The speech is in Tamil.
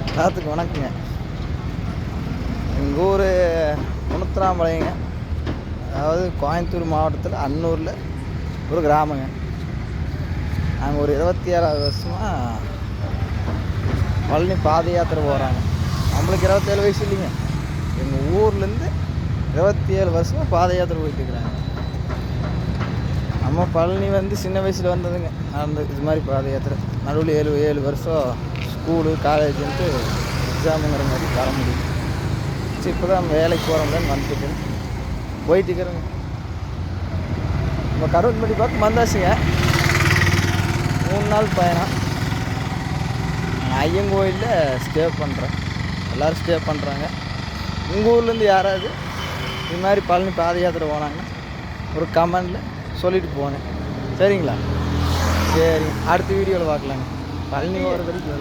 எல்லாத்துக்கும் வணக்கங்க. எங்கள் ஊர் குணத்துராம்பாளையங்க. அதாவது கோயம்புத்தூர் மாவட்டத்தில் அன்னூரில் ஒரு கிராமங்க. நாங்கள் ஒரு 27வது வருஷமாக பழனி பாத யாத்திரை போகிறாங்க. நம்மளுக்கு 27 வயசு இல்லைங்க. எங்கள் ஊர்லேருந்து 27 வருஷமாக பாத யாத்திரை போயிட்டுருக்குறாங்க. நம்ம பழனி சின்ன வயசில் வந்ததுங்க. நடந்து இது மாதிரி பாத யாத்திரை நடுவில் 7 வருஷம் ஸ்கூலு காலேஜுன்ட்டு எக்ஸாமுங்கிற மாதிரி வர முடியும். சரி, இப்போ தான் வேலைக்கு போகிறோம்லன்னு வந்துட்டு போயிட்டுருக்குறேங்க. நம்ம கருவன்பட்டி பக்கம் வந்தாச்சுங்க. 3 நாள் பயணம். ஐயங்கோயிலில் ஸ்டே பண்ணுறேன். எல்லோரும் ஸ்டே பண்ணுறாங்க. உங்கள் ஊர்லேருந்து யாராவது இது மாதிரி பழனி பாத யாத்திரை போனாங்கன்னா ஒரு கமெண்டில் சொல்லிட்டு போனேன். சரிங்களா? சரி, அடுத்த வீடியோவில் பார்க்கலாங்க. பழனி போகிற வரைக்கும்